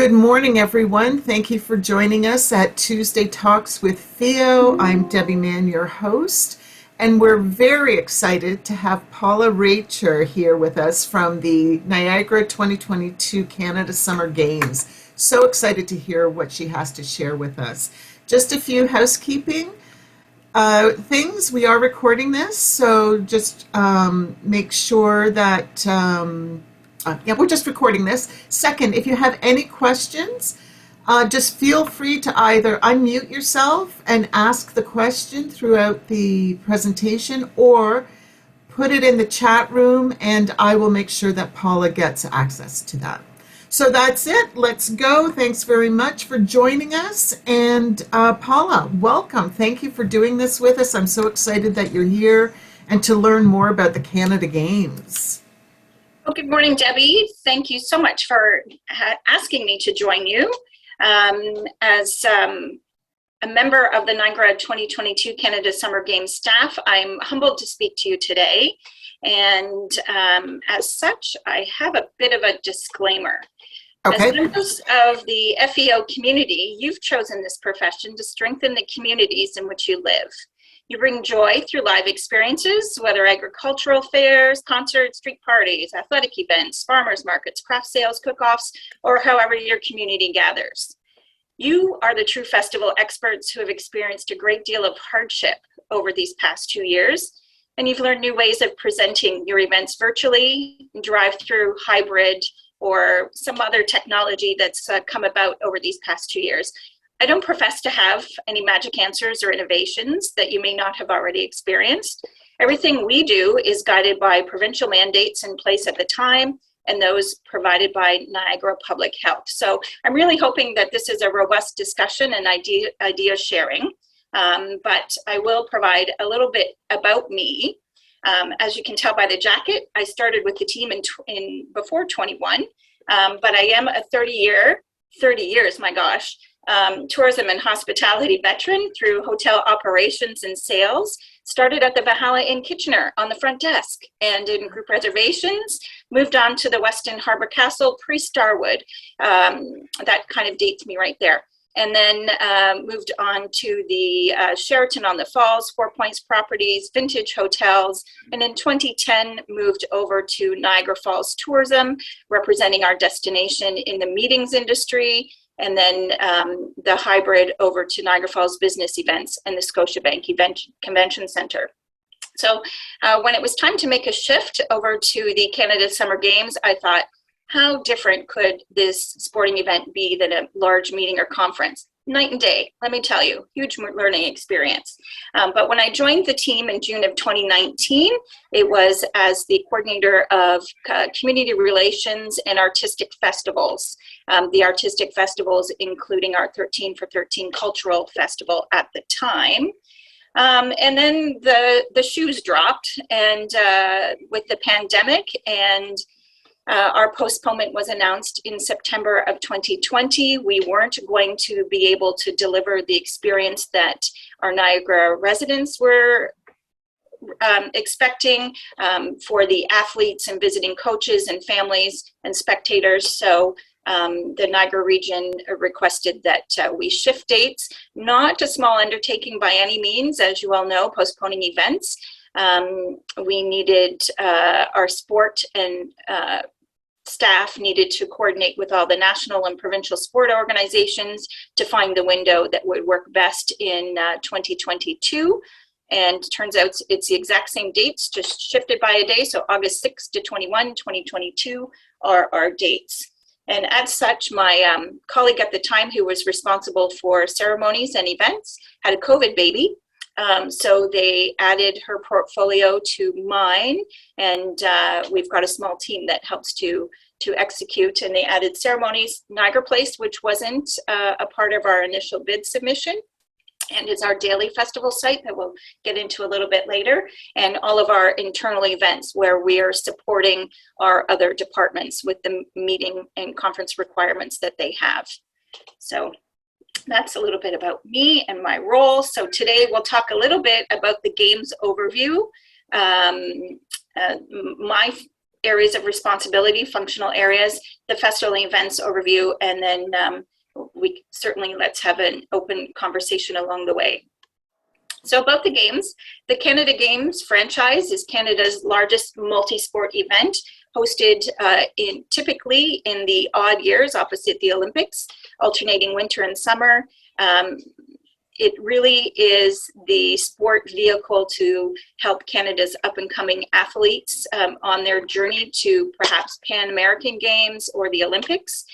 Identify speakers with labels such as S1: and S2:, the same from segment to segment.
S1: Good morning, everyone. Thank you for joining us at Tuesday Talks with FEO. I'm Debbie Mann, your host, and we're very excited to have Paula Racher here with us from the Niagara 2022 Canada Summer Games. So excited to hear what she has to share with us. Just a few housekeeping things. We are recording this, so just make sure that we're just recording this. Second, if you have any questions, just feel free to either unmute yourself and ask the question throughout the presentation, or put it in the chat room and I will make sure that Paula gets access to that. So that's it. Let's go. Thanks very much for joining us. And Paula, welcome. Thank you for doing this with us. I'm so excited that you're here and to learn more about the Canada Games.
S2: Well, good morning, Debbie. Thank you so much for asking me to join you. As a member of the Niagara 2022 Canada Summer Games staff, I'm humbled to speak to you today. And as such, I have a bit of a disclaimer.
S1: Okay.
S2: As members of the FEO community, you've chosen this profession to strengthen the communities in which you live. You bring joy through live experiences, whether agricultural fairs, concerts, street parties, athletic events, farmers markets, craft sales, cook-offs, or however your community gathers. You are the true festival experts who have experienced a great deal of hardship over these past 2 years, and you've learned new ways of presenting your events virtually, drive-through, hybrid, or some other technology that's come about over these past 2 years. I don't profess to have any magic answers or innovations that you may not have already experienced. Everything we do is guided by provincial mandates in place at the time and those provided by Niagara Public Health. So I'm really hoping that this is a robust discussion and idea sharing, but I will provide a little bit about me. As you can tell by the jacket, I started with the team in before 21, but I am a 30 years, my gosh, tourism and hospitality veteran through hotel operations and sales. Started at the Valhalla in Kitchener on the front desk and in group reservations, moved on to the Westin Harbour Castle pre-Starwood. That kind of dates me right there. And then moved on to the Sheraton on the Falls, Four Points Properties, Vintage Hotels, and in 2010 moved over to Niagara Falls Tourism, representing our destination in the meetings industry, and then the hybrid over to Niagara Falls Business Events and the Scotiabank Convention Center. So when it was time to make a shift over to the Canada Summer Games, I thought, how different could this sporting event be than a large meeting or conference? Night and day, let me tell you, huge learning experience. But when I joined the team in June of 2019, it was as the coordinator of community relations and artistic festivals. The artistic festivals, including our 13 for 13 cultural festival at the time. And then the shoes dropped, and with the pandemic, and our postponement was announced in September of 2020. We weren't going to be able to deliver the experience that our Niagara residents were expecting for the athletes and visiting coaches and families and spectators. So the Niagara region requested that we shift dates. Not a small undertaking by any means, as you all know, postponing events. We needed our sport and staff needed to coordinate with all the national and provincial sport organizations to find the window that would work best in 2022. And turns out it's the exact same dates, just shifted by a day. So August 6th to 21, 2022 are our dates. And as such, my colleague at the time who was responsible for ceremonies and events had a COVID baby. So they added her portfolio to mine, and we've got a small team that helps to execute, and they added ceremonies, Niagara Place, which wasn't a part of our initial bid submission, and is our daily festival site that we'll get into a little bit later, and all of our internal events where we are supporting our other departments with the meeting and conference requirements that they have. So that's a little bit about me and my role. So today we'll talk a little bit about the games overview. My areas of responsibility, functional areas, the festival events overview, and then let's have an open conversation along the way. So about the games, the Canada Games franchise is Canada's largest multi-sport event, hosted typically in the odd years opposite the Olympics, alternating winter and summer. It really is the sport vehicle to help Canada's up-and-coming athletes on their journey to perhaps Pan American Games or the Olympics.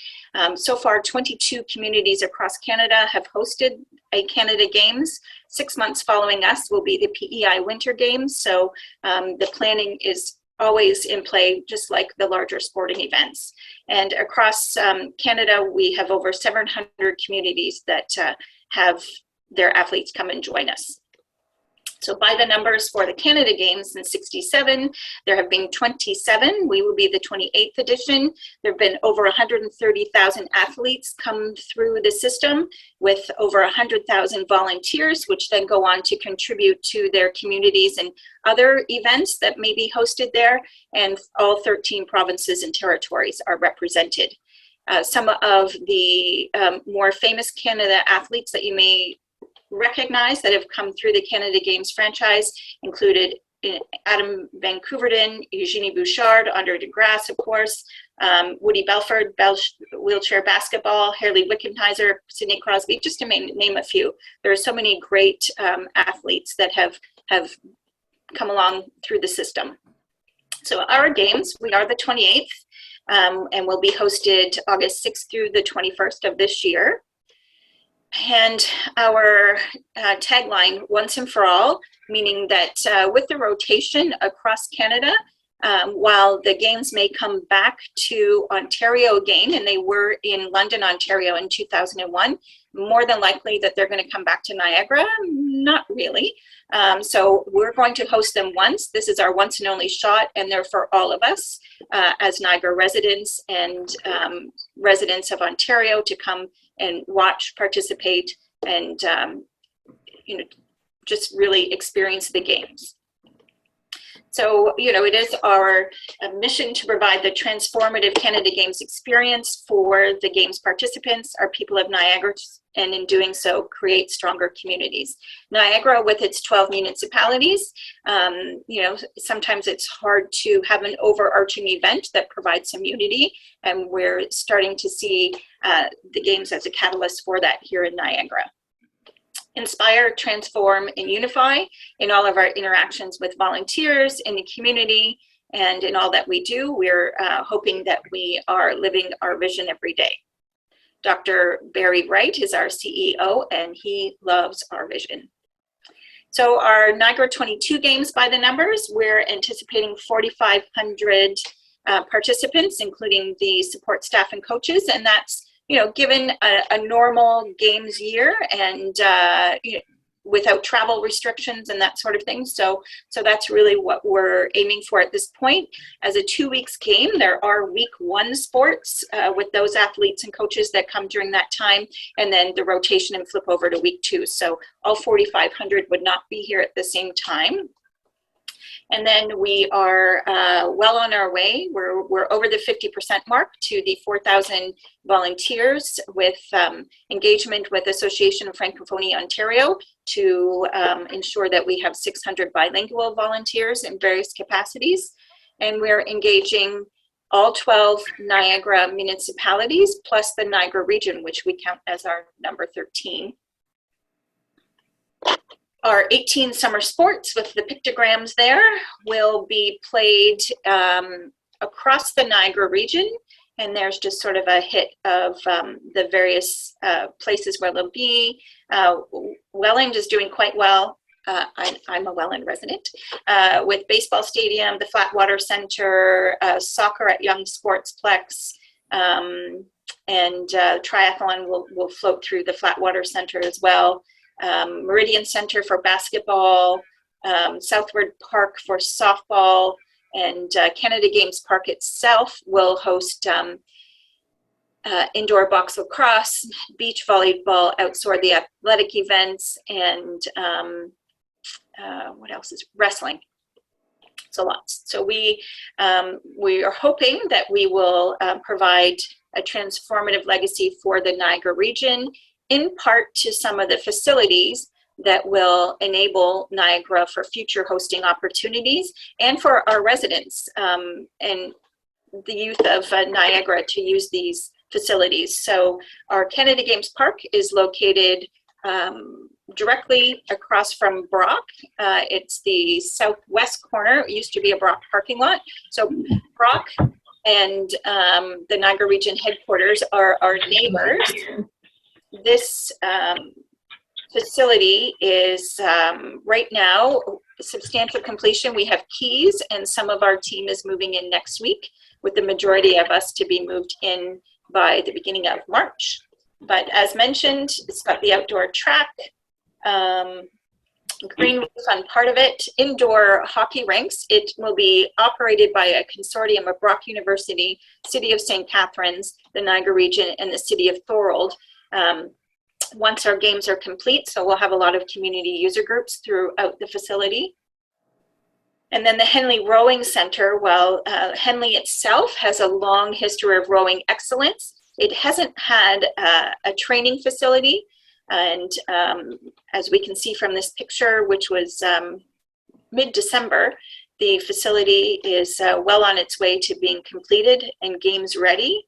S2: So far, 22 communities across Canada have hosted a Canada Games. 6 months following us will be the PEI Winter Games. So the planning is always in play, just like the larger sporting events. And across Canada, we have over 700 communities that have their athletes come and join us. So by the numbers for the Canada Games since '67, there have been 27. We will be the 28th edition. There have been over 130,000 athletes come through the system with over 100,000 volunteers, which then go on to contribute to their communities and other events that may be hosted there. And all 13 provinces and territories are represented. Some of the more famous Canada athletes that you may recognize that have come through the Canada Games franchise included Adam Van Couverden, Eugenie Bouchard, Andre DeGrasse, of course, Woody Belford, wheelchair basketball, Harley Wickenheiser, Sidney Crosby, just to name a few. There are so many great athletes that have come along through the system. So our games, we are the 28th, and will be hosted August 6th through the 21st of this year. And our tagline, once and for all, meaning that with the rotation across Canada, while the games may come back to Ontario again, and they were in London, Ontario in 2001, more than likely that they're going to come back to Niagara, not really. So we're going to host them once. This is our once and only shot, and they're for all of us as Niagara residents and residents of Ontario to come and watch, participate, and just really experience the games. So, it is our mission to provide the transformative Canada Games experience for the Games participants, our people of Niagara, and in doing so, create stronger communities. Niagara, with its 12 municipalities, sometimes it's hard to have an overarching event that provides some unity, and we're starting to see the Games as a catalyst for that here in Niagara. Inspire, transform, and unify in all of our interactions with volunteers in the community and in all that we do. We're hoping that we are living our vision every day. Dr. Barry Wright is our CEO, and he loves our vision. So our Niagara 22 Games by the numbers, we're anticipating 4,500 participants, including the support staff and coaches, and that's given a normal games year and without travel restrictions and that sort of thing. So that's really what we're aiming for at this point. As a 2 weeks game, there are week 1 sports with those athletes and coaches that come during that time, and then the rotation and flip over to week 2. So all 4,500 would not be here at the same time. And then we are well on our way. We're over the 50% mark to the 4,000 volunteers with engagement with Association of Francophonie Ontario to ensure that we have 600 bilingual volunteers in various capacities. And we're engaging all 12 Niagara municipalities plus the Niagara region, which we count as our number 13. Our 18 summer sports with the pictograms there will be played across the Niagara region, and there's just sort of a hit of the various places where they'll be. Welland is doing quite well. I'm a Welland resident. With baseball stadium, the Flatwater Center, soccer at Young Sportsplex, and triathlon will float through the Flatwater Center as well. Meridian Center for basketball, Southward Park for softball, and Canada Games Park itself will host indoor box lacrosse, beach volleyball, outdoor the athletic events, and what else is wrestling. lots. So we are hoping that we will provide a transformative legacy for the Niagara region, in part to some of the facilities that will enable Niagara for future hosting opportunities and for our residents and the youth of Niagara to use these facilities. So our Canada Games Park is located directly across from Brock. It's the southwest corner. It used to be a Brock parking lot. So Brock and the Niagara region headquarters are our neighbors. This facility is right now substantial completion. We have keys, and some of our team is moving in next week, with the majority of us to be moved in by the beginning of March. But as mentioned, it's got the outdoor track, green roof on part of it, indoor hockey rinks. It will be operated by a consortium of Brock University, City of St. Catharines, the Niagara region, and the City of Thorold. Once our games are complete, so we'll have a lot of community user groups throughout the facility. And then the Henley Rowing Center, well, Henley itself has a long history of rowing excellence. It hasn't had a training facility, and as we can see from this picture, which was mid-December, the facility is well on its way to being completed and games ready.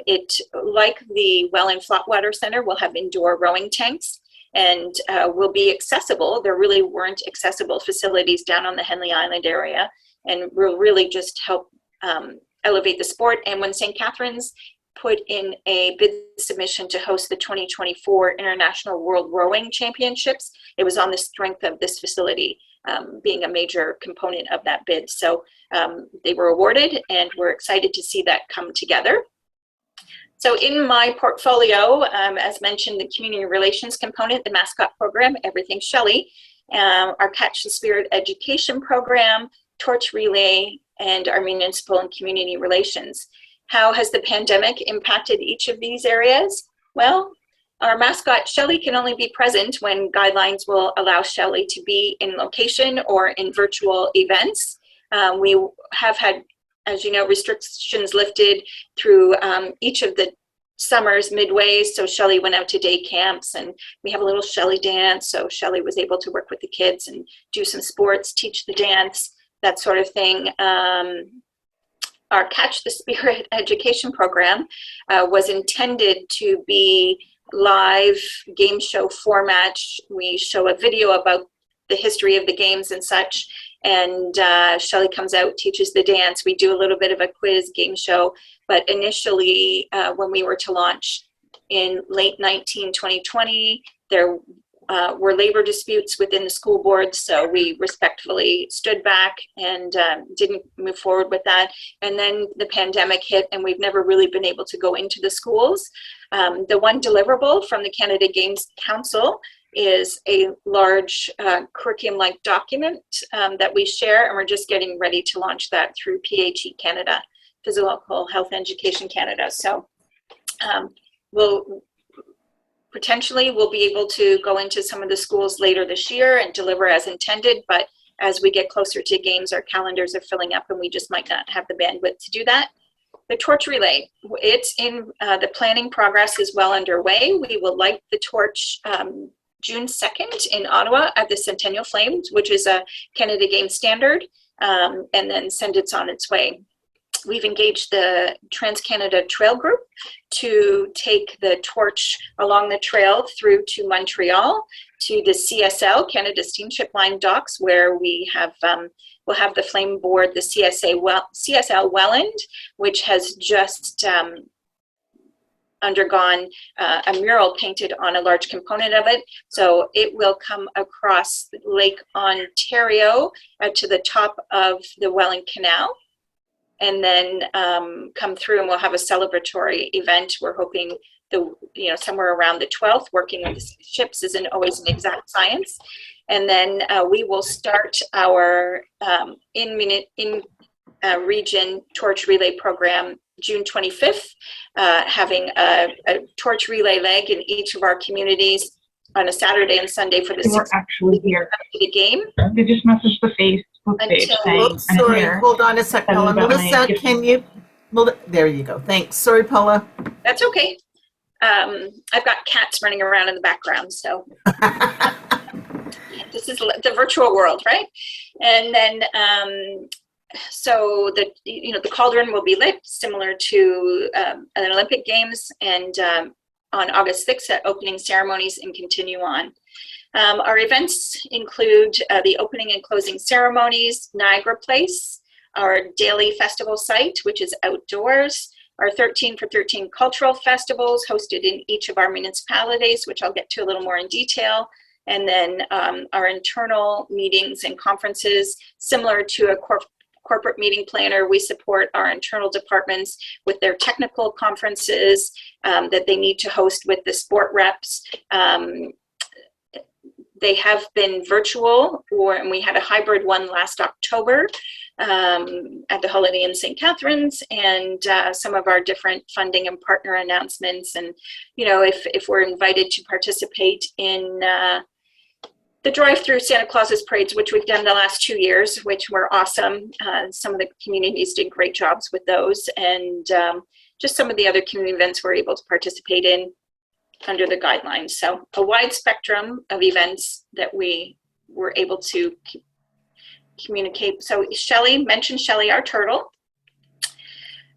S2: It, like the Welland Flatwater Center, will have indoor rowing tanks and will be accessible. There really weren't accessible facilities down on the Henley Island area, and will really just help elevate the sport. And when St. Catharines put in a bid submission to host the 2024 International World Rowing Championships, it was on the strength of this facility being a major component of that bid. So they were awarded, and we're excited to see that come together. So in my portfolio, as mentioned, the community relations component, the mascot program, Everything Shelley, our Catch the Spirit education program, torch relay, and our municipal and community relations. How has the pandemic impacted each of these areas? Well, our mascot Shelley can only be present when guidelines will allow Shelley to be in location or in virtual events. We have had, as you know, restrictions lifted through each of the summers midway. So Shelley went out to day camps, and we have a little Shelley dance. So Shelley was able to work with the kids and do some sports, teach the dance, that sort of thing. Our Catch the Spirit education program was intended to be live game show format. We show a video about the history of the games and such, and Shelley comes out, teaches the dance. We do a little bit of a quiz game show, but initially when we were to launch in late 2020, there were labor disputes within the school board, so we respectfully stood back and didn't move forward with that. And then the pandemic hit, and we've never really been able to go into the schools. The one deliverable from the Canada Games Council is a large curriculum-like document that we share, and we're just getting ready to launch that through PHE Canada, Physical Health Education Canada. So potentially we'll be able to go into some of the schools later this year and deliver as intended, but as we get closer to games, our calendars are filling up and we just might not have the bandwidth to do that. The torch relay, it's in the planning progress is well underway. We will light the torch June 2nd in Ottawa at the Centennial Flames, which is a Canada Games standard, and then send it on its way. We've engaged the Trans-Canada Trail Group to take the torch along the trail through to Montreal to the CSL, Canada Steamship Line docks, where we have we'll have the flame board, the CSL Welland, which has just undergone a mural painted on a large component of it. So it will come across Lake Ontario to the top of the Welland Canal, and then come through, and we'll have a celebratory event. We're hoping somewhere around the 12th. Working with the ships isn't always an exact science. And then we will start our region torch relay program June 25th, having a torch relay leg in each of our communities on a Saturday and Sunday for the
S3: We're actually here.
S2: The game.
S3: They just messaged the face. page
S2: Until,
S3: saying,
S1: Oops,
S3: I'm
S1: sorry.
S3: here.
S1: Hold on a sec,
S3: Tell
S1: Paula.
S3: them about my
S1: Melissa,
S3: gift.
S1: can you? There you go. Thanks. Sorry, Paula.
S2: that's okay. I've got cats running around in the background, so this is the virtual world, right? And then, so the cauldron will be lit similar to an Olympic Games, and on August 6th at opening ceremonies and continue on. Our events include the opening and closing ceremonies, Niagara Place, our daily festival site, which is outdoors, our 13 for 13 cultural festivals hosted in each of our municipalities, which I'll get to a little more in detail, and then our internal meetings and conferences. Similar to a corporate meeting planner, we support our internal departments with their technical conferences that they need to host with the sport reps. They have been virtual, and we had a hybrid one last October at the Holiday Inn St. Catharines, and some of our different funding and partner announcements. And, if we're invited to participate in the drive-through Santa Claus's parades, which we've done the last 2 years, which were awesome. Some of the communities did great jobs with those, and just some of the other community events we're able to participate in under the guidelines. So a wide spectrum of events that we were able to communicate. So mentioned Shelley, our turtle.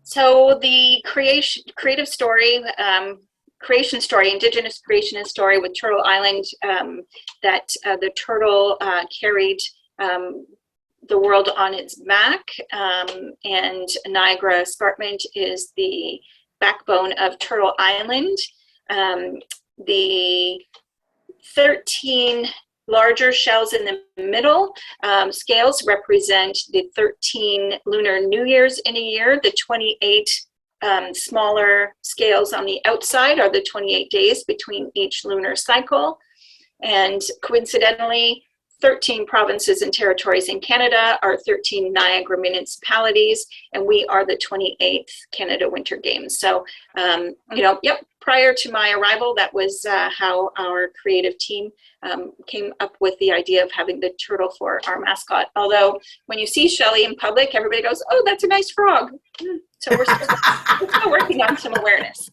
S2: So the creation story, Indigenous creationist story with Turtle Island, that the turtle carried the world on its back, and Niagara Escarpment is the backbone of Turtle Island. The 13 larger shells in the middle scales represent the 13 lunar New Years in a year. The 28 smaller scales on the outside are the 28 days between each lunar cycle. And coincidentally, 13 provinces and territories in Canada are 13 Niagara municipalities, and we are the 28th Canada Winter Games. So, prior to my arrival, that was how our creative team came up with the idea of having the turtle for our mascot. Although when you see Shelley in public, everybody goes, "Oh, that's a nice frog." So we're still working on some awareness.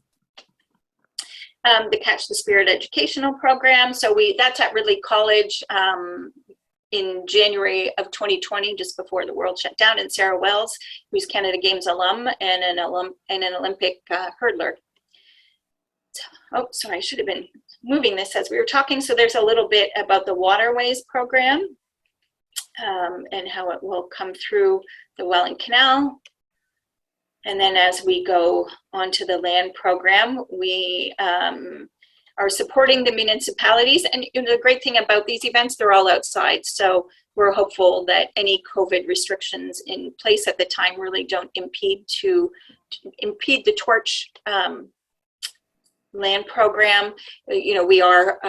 S2: The Catch the Spirit educational program. So that's at Ridley College in January of 2020, just before the world shut down, and Sarah Wells, who's Canada Games alum and an Olympic hurdler. Oh, sorry, I should have been moving this as we were talking. So there's a little bit about the Waterways program and how it will come through the Welland Canal. And then as we go on to the land program, we are supporting the municipalities. And the great thing about these events, they're all outside. So we're hopeful that any COVID restrictions in place at the time really don't impede the Torch land program. We are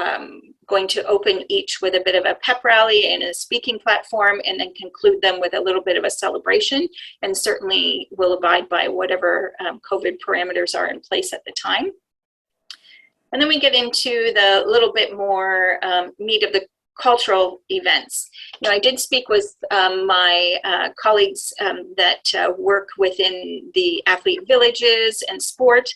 S2: going to open each with a bit of a pep rally and a speaking platform, and then conclude them with a little bit of a celebration, and certainly will abide by whatever COVID parameters are in place at the time. And then we get into the little bit more meat of the cultural events. I did speak with my colleagues that work within the athlete villages and sport,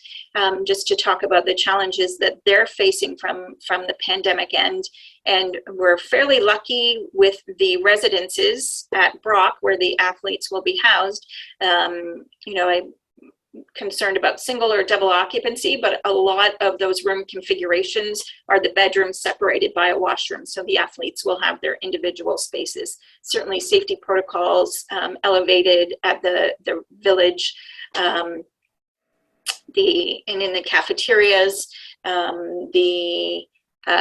S2: just to talk about the challenges that they're facing from the pandemic end. And we're fairly lucky with the residences at Brock, where the athletes will be housed. I'm concerned about single or double occupancy, but a lot of those room configurations are the bedrooms separated by a washroom, so the athletes will have their individual spaces. Certainly safety protocols elevated at the village, and in the cafeterias, the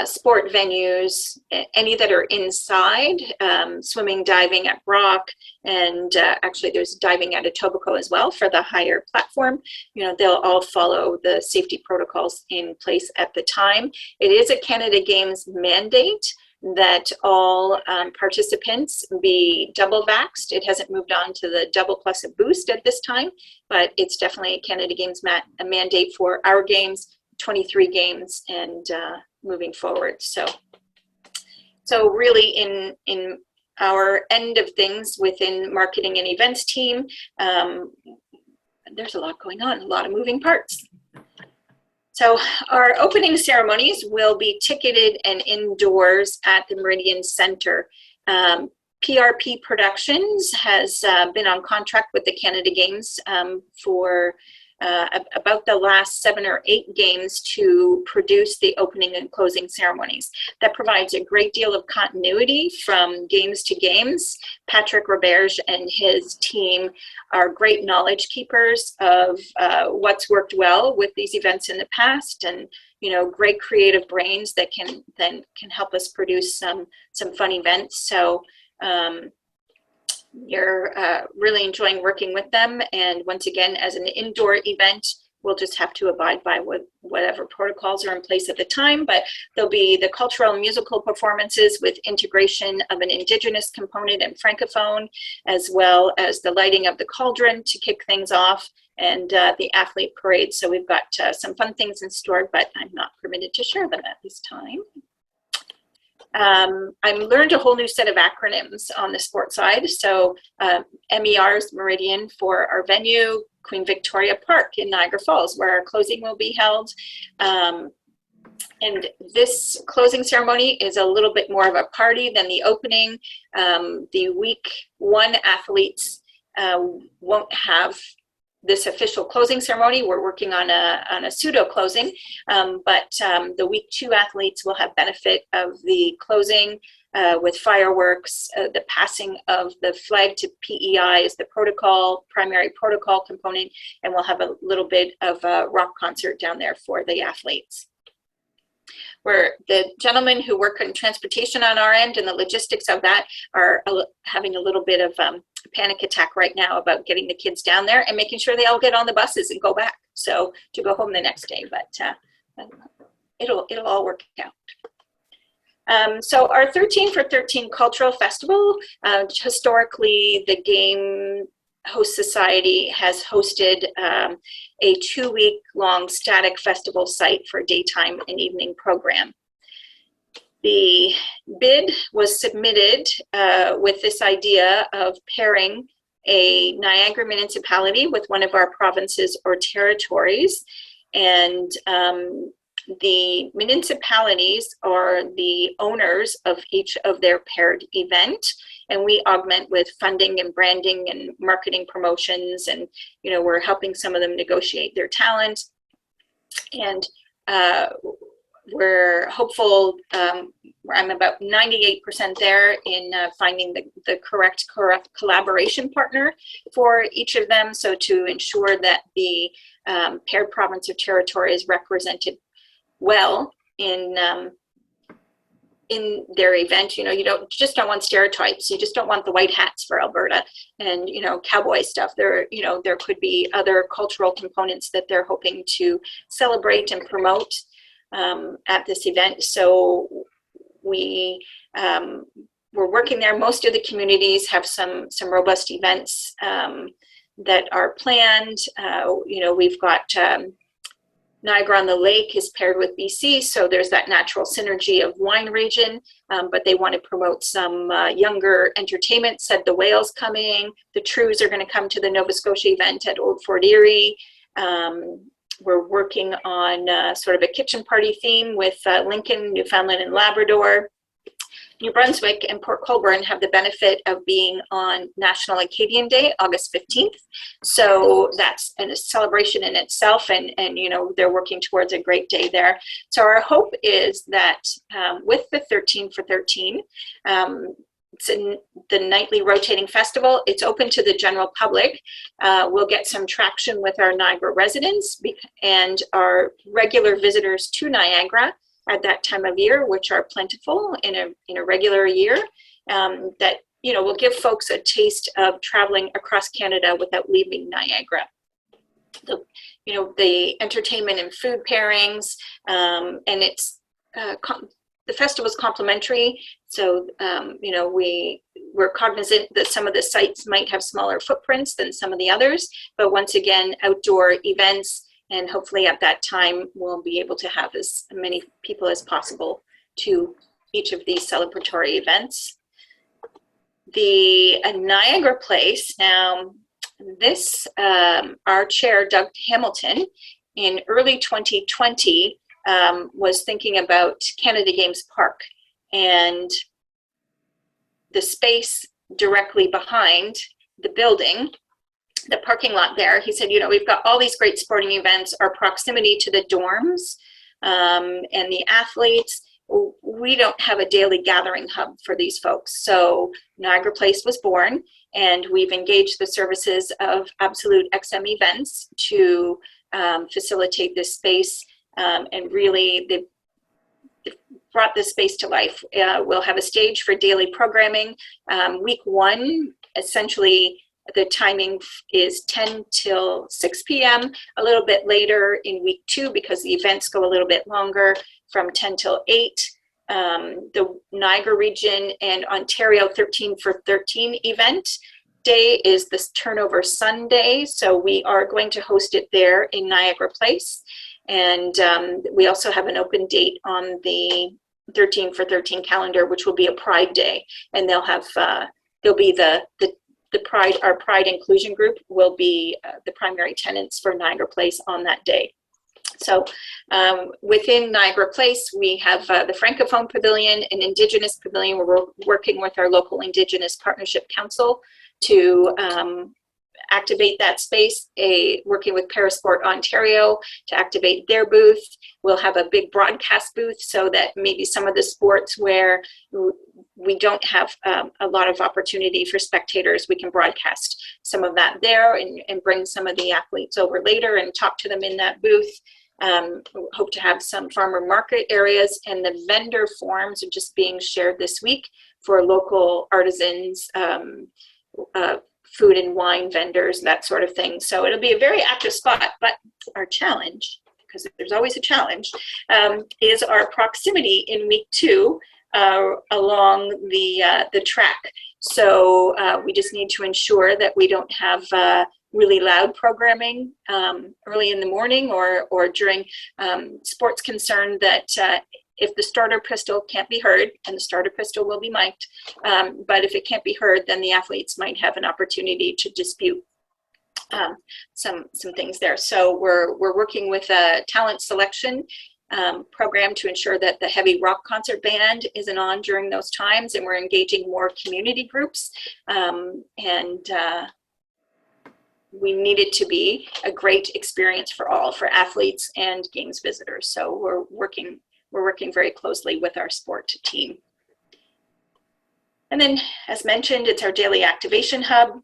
S2: sport venues, any that are inside, swimming, diving at Brock, and actually there's diving at Etobicoke as well for the higher platform. They'll all follow the safety protocols in place at the time. It is a Canada Games mandate that all participants be double vaxxed. It hasn't moved on to the double plus a boost at this time, but it's definitely a Canada Games a mandate for our games, 23 games, and moving forward. So really in our end of things within marketing and events team, there's a lot going on, a lot of moving parts. So our opening ceremonies will be ticketed and indoors at the Meridian Center. PRP Productions has been on contract with the Canada Games for about the last 7 or 8 games to produce the opening and closing ceremonies. That provides a great deal of continuity from games to games. Patrick Roberge and his team are great knowledge keepers of what's worked well with these events in the past, and great creative brains that can help us produce some fun events. So you're really enjoying working with them. And once again, as an indoor event, we'll just have to abide by whatever protocols are in place at the time. But there'll be the cultural and musical performances with integration of an Indigenous component and Francophone, as well as the lighting of the cauldron to kick things off, and the athlete parade. So we've got some fun things in store, but I'm not permitted to share them at this time. I learned a whole new set of acronyms on the sports side. So MER's Meridian for our venue, Queen Victoria Park in Niagara Falls, where our closing will be held. And this closing ceremony is a little bit more of a party than the opening. The week 1 athletes won't have this official closing ceremony. We're working on a pseudo closing, but the week 2 athletes will have benefit of the closing with fireworks, the passing of the flag to PEI is the primary protocol component, and we'll have a little bit of a rock concert down there for the athletes. Where the gentlemen who work on transportation on our end and the logistics of that are having a little bit of panic attack right now about getting the kids down there and making sure they all get on the buses and go back, so to go home the next day. But it'll all work out. So our 13 for 13 Cultural Festival, historically the Game Host Society has hosted a 2-week-long static festival site for daytime and evening program. The bid was submitted with this idea of pairing a Niagara municipality with one of our provinces or territories, and the municipalities are the owners of each of their paired event, and we augment with funding and branding and marketing promotions, and we're helping some of them negotiate their talent, and we're hopeful. I'm about 98% there in finding the correct collaboration partner for each of them, so to ensure that the paired province or territory is represented well in their event. You don't want stereotypes. You just don't want the white hats for Alberta and cowboy stuff. There could be other cultural components that they're hoping to celebrate and promote at this event. So we're working there. Most of the communities have some robust events that are planned. We've got Niagara on the Lake is paired with BC, so there's that natural synergy of wine region, but they want to promote some younger entertainment. Said the Whales coming, the Trews are going to come to the Nova Scotia event at Old Fort Erie. We're working on sort of a kitchen party theme with Lincoln, Newfoundland, and Labrador. New Brunswick and Port Colborne have the benefit of being on National Acadian Day, August 15th. So that's a celebration in itself, and they're working towards a great day there. So our hope is that with the 13 for 13, it's in the nightly rotating festival. It's open to the general public. We'll get some traction with our Niagara residents and our regular visitors to Niagara at that time of year, which are plentiful in a regular year, that will give folks a taste of traveling across Canada without leaving Niagara. The entertainment and food pairings, and it's the festival is complimentary. So we're cognizant that some of the sites might have smaller footprints than some of the others, but once again, outdoor events. And hopefully at that time, we'll be able to have as many people as possible to each of these celebratory events. The Niagara Place, now this, our chair, Doug Hamilton, in early 2020 was thinking about Canada Games Park and the space directly behind the building, the parking lot there. He said, we've got all these great sporting events, our proximity to the dorms and the athletes. We don't have a daily gathering hub for these folks. So Niagara Place was born, and we've engaged the services of Absolute XM Events to facilitate this space, and really they've brought this space to life. We'll have a stage for daily programming. Week 1, essentially, the timing is 10 till 6 p.m. A little bit later in week 2, because the events go a little bit longer, from 10 till 8. The Niagara region and Ontario 13 for 13 event day is this Turnover Sunday. So we are going to host it there in Niagara Place. And we also have an open date on the 13 for 13 calendar, which will be a Pride Day. And they'll be the Pride, our Pride inclusion group will be the primary tenants for Niagara Place on that day. So within Niagara Place, we have the Francophone Pavilion, an Indigenous Pavilion. We're working with our local Indigenous Partnership Council to activate that space, working with Parasport Ontario to activate their booth. We'll have a big broadcast booth so that maybe some of the sports where we don't have a lot of opportunity for spectators, we can broadcast some of that there and bring some of the athletes over later and talk to them in that booth. Hope to have some farmer market areas, and the vendor forms are just being shared this week for local artisans, food and wine vendors, that sort of thing. So it'll be a very active spot, but our challenge, because there's always a challenge, is our proximity in week 2 along the track. So we just need to ensure that we don't have really loud programming early in the morning or during sports concerned, that if the starter pistol can't be heard, and the starter pistol will be mic'd, but if it can't be heard, then the athletes might have an opportunity to dispute some things there. So we're working with a talent selection program to ensure that the heavy rock concert band isn't on during those times, and we're engaging more community groups, and we need it to be a great experience for all, for athletes and games visitors. So we're working very closely with our sport team. And then, as mentioned, it's our daily activation hub.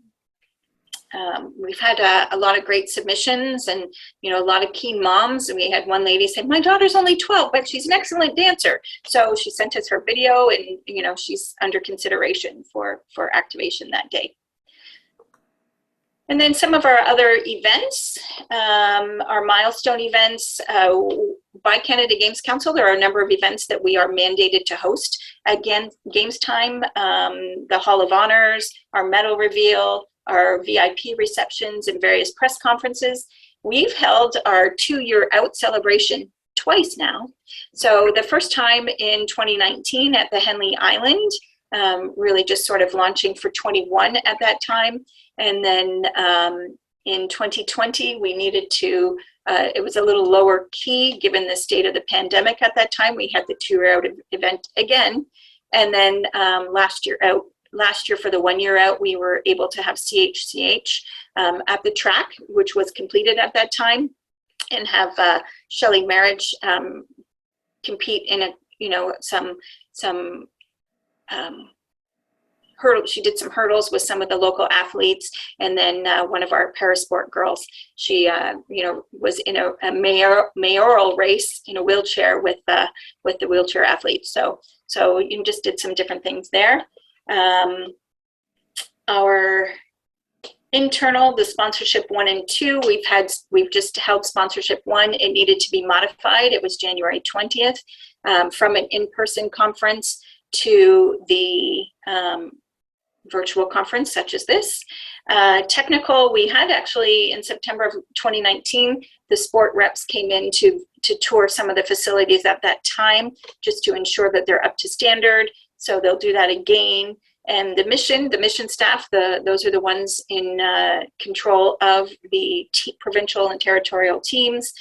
S2: We've had a lot of great submissions, and a lot of keen moms. And we had one lady say, "My daughter's only 12, but she's an excellent dancer." So she sent us her video, and she's under consideration for activation that day. And then some of our other events, our milestone events by Canada Games Council. There are a number of events that we are mandated to host. Again, Games Time, the Hall of Honors, our medal reveal, our VIP receptions, and various press conferences. We've held our 2-year out celebration twice now. So the first time in 2019 at the Henley Island, really just sort of launching for 21 at that time. And then in 2020, we needed to, it was a little lower key given the state of the pandemic at that time. We had the 2-year out event again. And then last year for the 1-year out, we were able to have CHCH at the track, which was completed at that time, and have Shelley Marriage compete in some hurdle. She did some hurdles with some of the local athletes, and then one of our parasport girls, she was in a mayoral race in a wheelchair with the wheelchair athletes. So you just did some different things there. Our internal, the sponsorship 1 and 2, we've just held sponsorship 1. It needed to be modified. It was January 20th, from an in-person conference to the virtual conference such as this. Technical, we had actually in September of 2019, the sport reps came in to tour some of the facilities at that time, just to ensure that they're up to standard. So they'll do that again. And the mission staff, those are the ones in control of the provincial and territorial teams.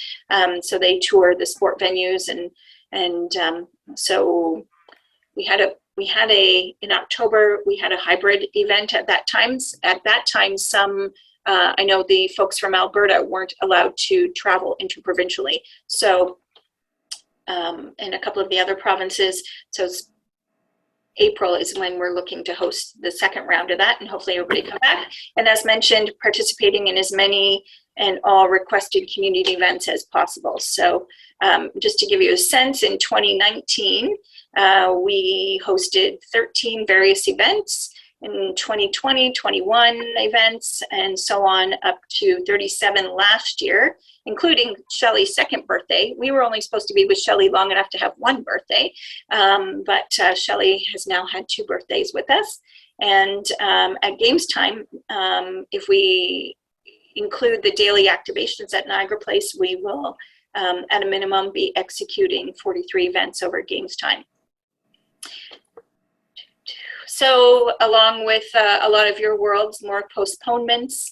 S2: So they tour the sport venues, and so we had in October, we had a hybrid event at that time. At that time, some I know the folks from Alberta weren't allowed to travel interprovincially. So, and a couple of the other provinces. So April is when we're looking to host the second round of that, and hopefully everybody come back. And as mentioned, participating in as many and all requested community events as possible. So just to give you a sense, in 2019, we hosted 13 various events. In 2020, 21 events, and so on, up to 37 last year, including Shelley's second birthday. We were only supposed to be with Shelley long enough to have one birthday, but Shelley has now had 2 birthdays with us. And at Games Time, if we include the daily activations at Niagara Place, we will, at a minimum, be executing 43 events over Games Time. So along with a lot of your world's more postponements,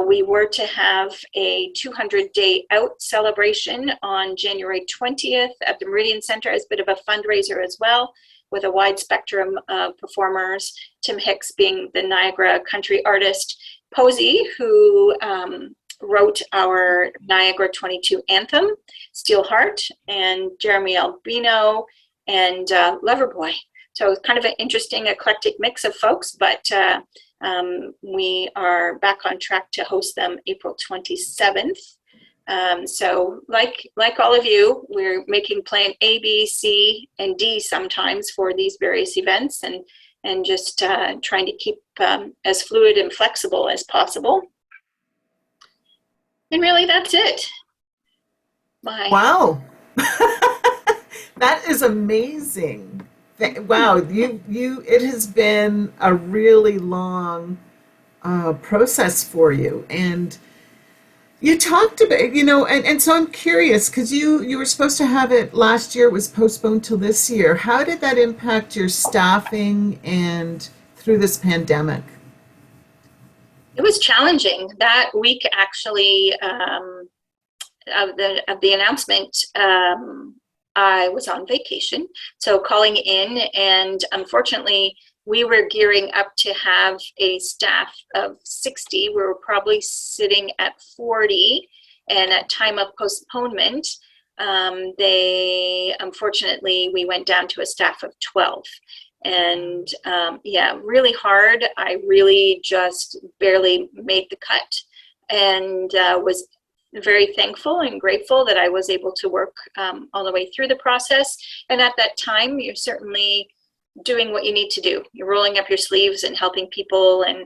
S2: we were to have a 200-day out celebration on January 20th at the Meridian Center as a bit of a fundraiser as well, with a wide spectrum of performers, Tim Hicks being the Niagara country artist, Posey, who wrote our Niagara 22 anthem, Steelheart, and Jeremy Albino, and Loverboy. So it's kind of an interesting, eclectic mix of folks, but we are back on track to host them April 27th. So like all of you, we're making plan A, B, C, and D sometimes for these various events, and just trying to keep as fluid and flexible as possible. And really, that's it. Bye.
S1: Wow. That is amazing. Wow, it has been a really long process for you. And you talked about, and so I'm curious, because you were supposed to have it last year, it was postponed till this year. How did that impact your staffing and through this pandemic?
S2: It was challenging. That week, actually, of the announcement, I was on vacation, so calling in, and unfortunately, we were gearing up to have a staff of 60. We were probably sitting at 40, and at time of postponement, unfortunately, we went down to a staff of 12. And yeah, really hard. I really just barely made the cut, and was very thankful and grateful that I was able to work all the way through the process. And at that time, you're certainly doing what you need to do. You're rolling up your sleeves and helping people. And,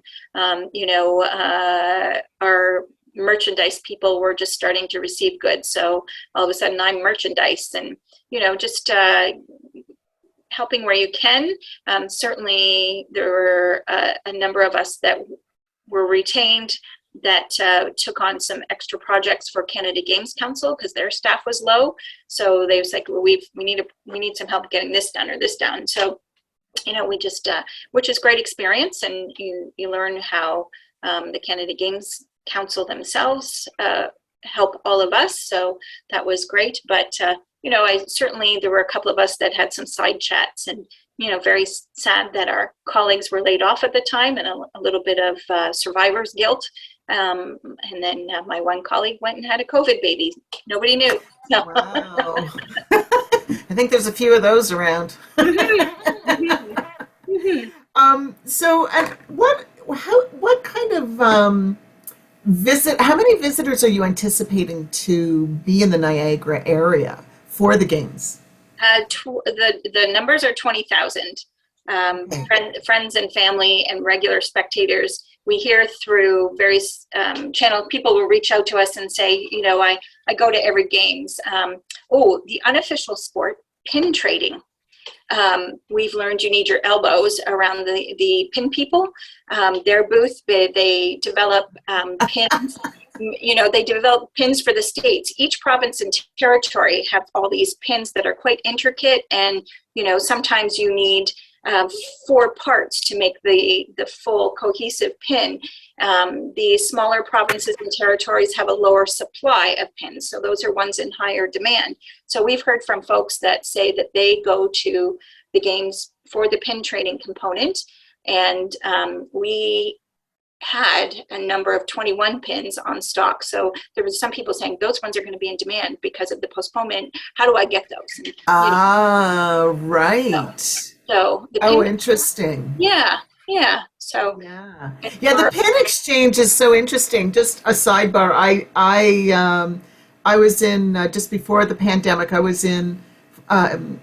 S2: our merchandise people were just starting to receive goods. So all of a sudden I'm merchandise, and, just helping where you can. Certainly there were a number of us that were retained that took on some extra projects for Canada Games Council because their staff was low. So they was like, well, we need some help getting this done or this done. So, we just, which is great experience, and you learn how the Canada Games Council themselves help all of us. So that was great. But, there were a couple of us that had some side chats, and, very sad that our colleagues were laid off at the time, and a little bit of survivor's guilt. And then my one colleague went and had a COVID baby. Nobody knew. No.
S1: Wow. I think there's a few of those around. So what kind of how many visitors are you anticipating to be in the Niagara area for the games?
S2: The numbers are 20,000. Friends and family and regular spectators. We hear through various channels, people will reach out to us and say, I go to every games. The unofficial sport, pin trading. We've learned you need your elbows around the pin people. Their booth, they develop pins. They develop pins for the states. Each province and territory have all these pins that are quite intricate, and sometimes you need 4 parts to make the full cohesive pin. The smaller provinces and territories have a lower supply of pins, so those are ones in higher demand. So we've heard from folks that say that they go to the games for the pin trading component, and we had a number of 21 pins on stock. So there was some people saying those ones are going to be in demand because of the postponement. How do I get those? And,
S1: right.
S2: So the pin,
S1: interesting.
S2: Yeah. So
S1: the pin exchange is so interesting. Just a sidebar. I was in just before the pandemic. I was in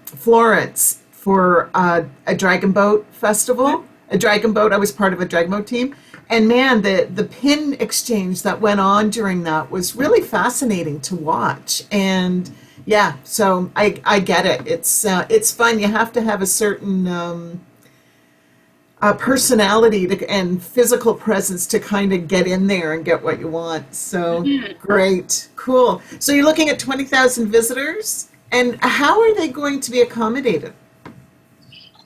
S1: Florence for a dragon boat festival. A dragon boat. I was part of a dragon boat team. And man, the pin exchange that went on during that was really fascinating to watch. And yeah, so I get it. It's fun. You have to have a certain personality and physical presence to kind of get in there and get what you want. So great, cool. So you're looking at 20,000 visitors, and how are they going to be accommodated?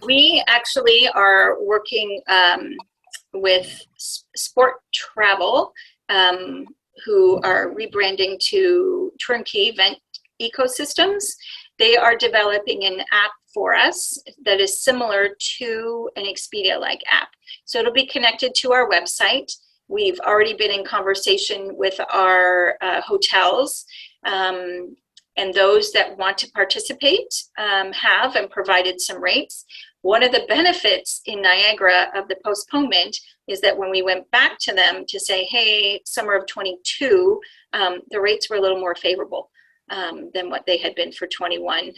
S2: We actually are working with Sport Travel, who are rebranding to Turnkey Event Ecosystems. They are developing an app for us that is similar to an Expedia-like app. So it'll be connected to our website. We've already been in conversation with our hotels, and those that want to participate have and provided some rates. One of the benefits in Niagara of the postponement is that when we went back to them to say, hey, summer of 22, the rates were a little more favorable than what they had been for 21.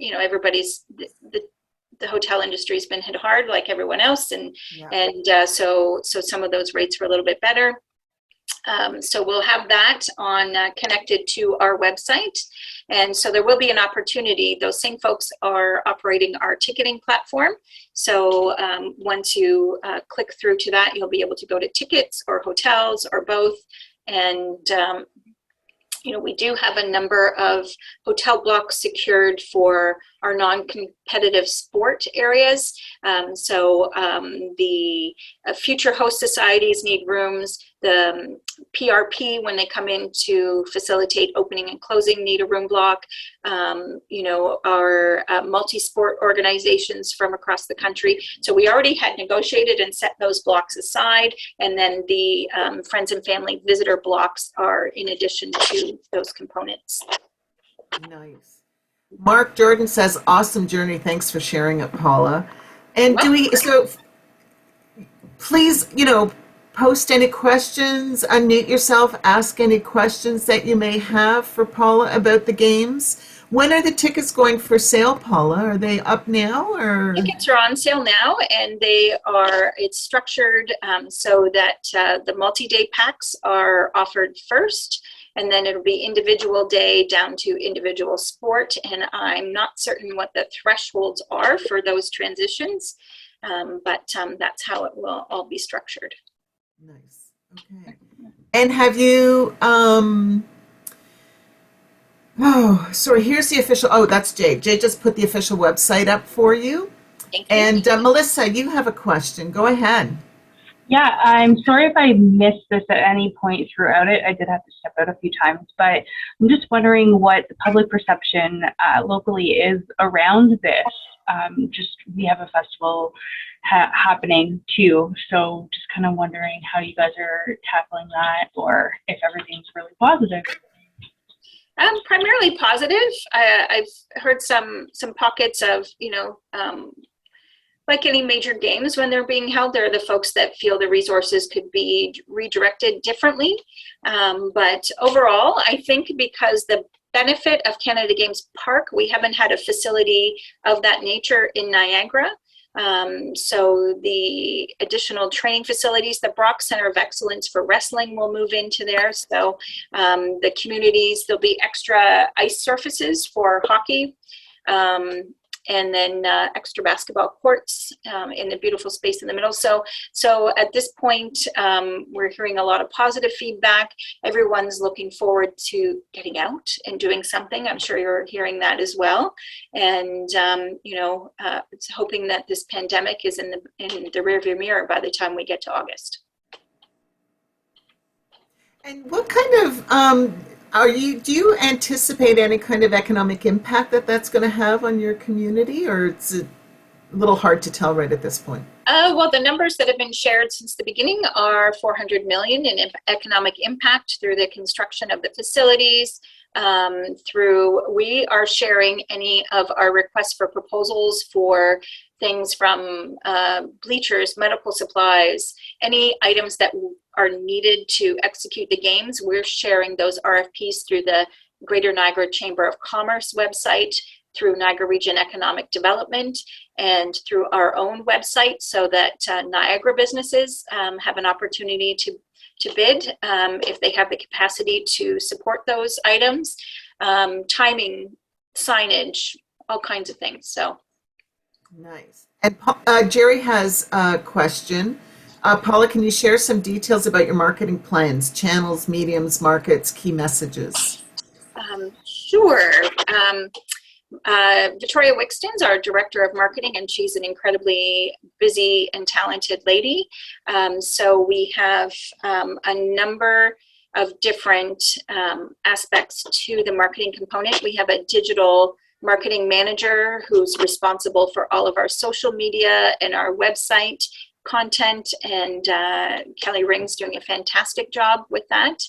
S2: Everybody's, the hotel industry has been hit hard like everyone else. So some of those rates were a little bit better. So we'll have that on connected to our website. And so there will be an opportunity. Those same folks are operating our ticketing platform. So once you click through to that, you'll be able to go to tickets or hotels or both. And we do have a number of hotel blocks secured for our non-competitive sport areas. The future host societies need rooms. The PRP, when they come in to facilitate opening and closing, need a room block. Our multi-sport organizations from across the country. So we already had negotiated and set those blocks aside. And then the friends and family visitor blocks are in addition to those components.
S1: Nice. Mark Jordan says, awesome journey. Thanks for sharing it, Paula. And please, post any questions, unmute yourself, ask any questions that you may have for Paula about the games. When are the tickets going for sale, Paula? Are they up now, or?
S2: Tickets are on sale now, and it's structured so that the multi-day packs are offered first, and then it'll be individual day down to individual sport. And I'm not certain what the thresholds are for those transitions, but that's how it will all be structured.
S1: Nice. Okay. And have you, here's the official, that's Jay. Jay just put the official website up for you.
S2: Thank you.
S1: And Melissa, you have a question. Go ahead.
S3: Yeah, I'm sorry if I missed this at any point throughout it. I did have to step out a few times, but I'm just wondering what the public perception locally is around this. We have a festival happening too, so just kind of wondering how you guys are tackling that, or if everything's really positive.
S2: Primarily positive. I've heard some pockets of, like any major games, when they're being held, there are the folks that feel the resources could be redirected differently. But overall, I think because the benefit of Canada Games Park, we haven't had a facility of that nature in Niagara. So the additional training facilities, the Brock Center of Excellence for Wrestling will move into there. So the communities, there'll be extra ice surfaces for hockey. and then extra basketball courts in the beautiful space in the middle. So at this point, we're hearing a lot of positive feedback. Everyone's looking forward to getting out and doing something. I'm sure you're hearing that as well. And it's hoping that this pandemic is in the rearview mirror by the time we get to August.
S1: And what kind of do you anticipate any kind of economic impact that's going to have on your community, or it's a little hard to tell right at this point?
S2: Well, the numbers that have been shared since the beginning are 400 million in economic impact through the construction of the facilities. We are sharing any of our requests for proposals for things from bleachers, medical supplies, any items that are needed to execute the games. We're sharing those RFPs through the Greater Niagara Chamber of Commerce website, through Niagara Region Economic Development, and through our own website, so that Niagara businesses have an opportunity to bid if they have the capacity to support those items, timing, signage, all kinds of things. So
S1: nice. And Jerry has a question. Paula, can you share some details about your marketing plans, channels, mediums, markets, key messages?
S2: Sure. Victoria Wixton's our director of marketing, and she's an incredibly busy and talented lady. So we have a number of different aspects to the marketing component. We have a digital marketing manager who's responsible for all of our social media and our website content, and Kelly Ring's doing a fantastic job with that.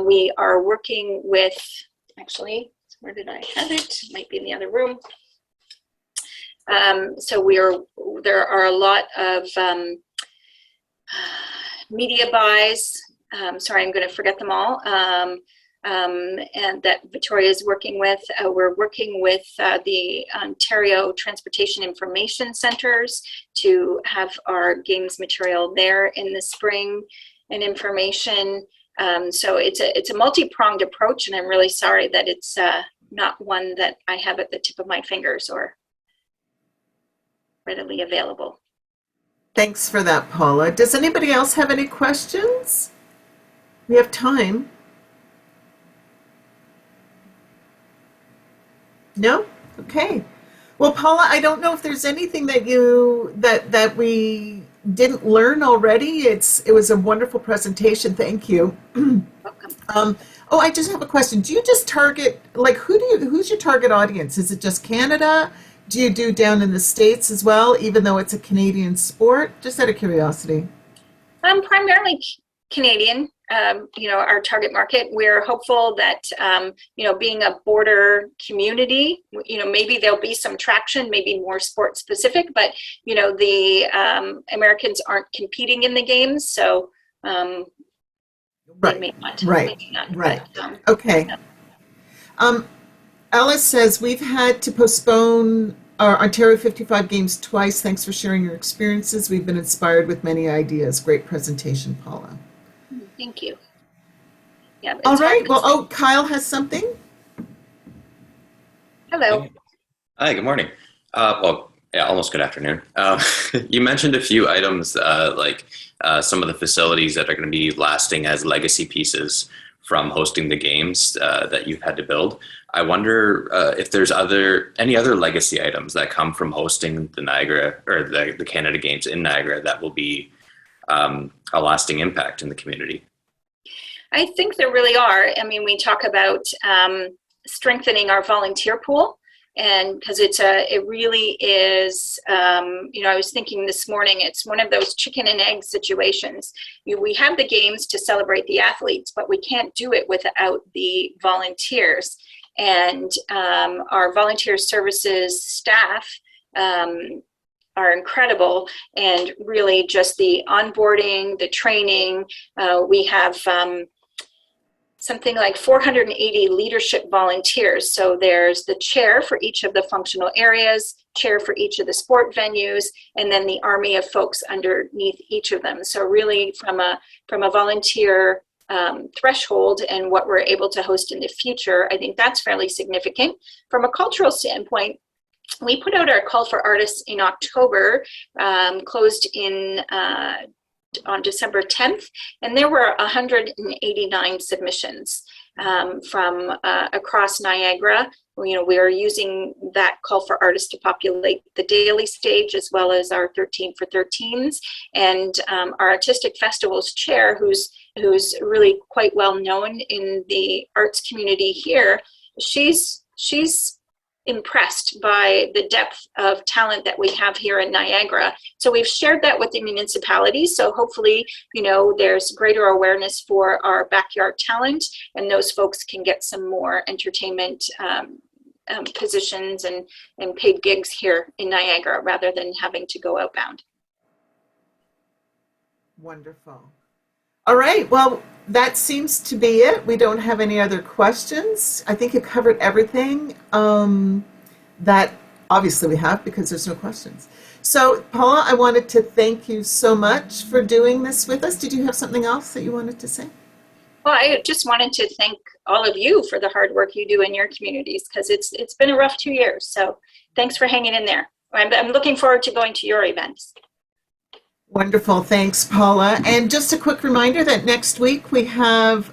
S2: We are working with, actually, where did I have it? It might be in the other room. There are a lot of media buys. Sorry, I'm going to forget them all. And that Victoria is working with. We're working with the Ontario Transportation Information Centers to have our games material there in the spring and information. So it's a multi-pronged approach, and I'm really sorry that it's not one that I have at the tip of my fingers or readily available.
S1: Thanks for that, Paula. Does anybody else have any questions? We have time. No? Okay. Well, Paula, I don't know if there's anything that that we didn't learn already. It was a wonderful presentation. Thank you.
S2: Welcome.
S1: I just have a question. Do you just target, like, who's your target audience? Is it just Canada? Do you do down in the States as well, even though it's a Canadian sport? Just out of curiosity.
S2: Primarily Canadian. Our target market. We're hopeful that, being a border community, maybe there'll be some traction, maybe more sport specific, but, the Americans aren't competing in the games. So,
S1: right.
S2: they may not.
S1: Right.
S2: Maybe not,
S1: right.
S2: But,
S1: okay. Yeah. Alice says, we've had to postpone our Ontario 55 games twice. Thanks for sharing your experiences. We've been inspired with many ideas. Great presentation, Paula.
S2: Thank you. Yeah.
S1: All right. Well, Kyle has something.
S2: Hello.
S4: Hi, good morning. Almost good afternoon. You mentioned a few items like some of the facilities that are going to be lasting as legacy pieces from hosting the games that you've had to build. I wonder if there's any other legacy items that come from hosting the Niagara or the Canada Games in Niagara that will be a lasting impact in the community.
S2: I think there really are. I mean, we talk about strengthening our volunteer pool, and because it really is, I was thinking this morning, it's one of those chicken and egg situations. We have the games to celebrate the athletes, but we can't do it without the volunteers. And our volunteer services staff are incredible, and really just the onboarding, the training. We have something like 480 leadership volunteers. So there's the chair for each of the functional areas, chair for each of the sport venues, and then the army of folks underneath each of them. So really from a volunteer threshold and what we're able to host in the future, I think that's fairly significant. From a cultural standpoint, We put out our call for artists in October, closed in on December 10th, and there were 189 submissions from across Niagara. We are using that call for artists to populate the daily stage as well as our 13 for 13s. And our artistic festivals chair, who's really quite well known in the arts community here, she's impressed by the depth of talent that we have here in Niagara. So we've shared that with the municipalities. So hopefully, there's greater awareness for our backyard talent, and those folks can get some more entertainment positions and paid gigs here in Niagara rather than having to go outbound.
S1: Wonderful. All right. Well, that seems to be it. We don't have any other questions. I think you covered everything that obviously we have, because there's no questions. So, Paula, I wanted to thank you so much for doing this with us. Did you have something else that you wanted to say?
S2: Well, I just wanted to thank all of you for the hard work you do in your communities, because it's been a rough 2 years. So thanks for hanging in there. I'm looking forward to going to your events.
S1: Wonderful. Thanks, Paula. And just a quick reminder that next week we have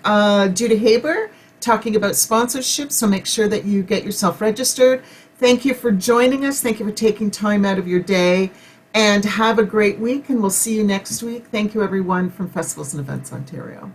S1: Judy Haber talking about sponsorship, so make sure that you get yourself registered. Thank you for joining us. Thank you for taking time out of your day, and have a great week, and we'll see you next week. Thank you, everyone from Festivals and Events Ontario.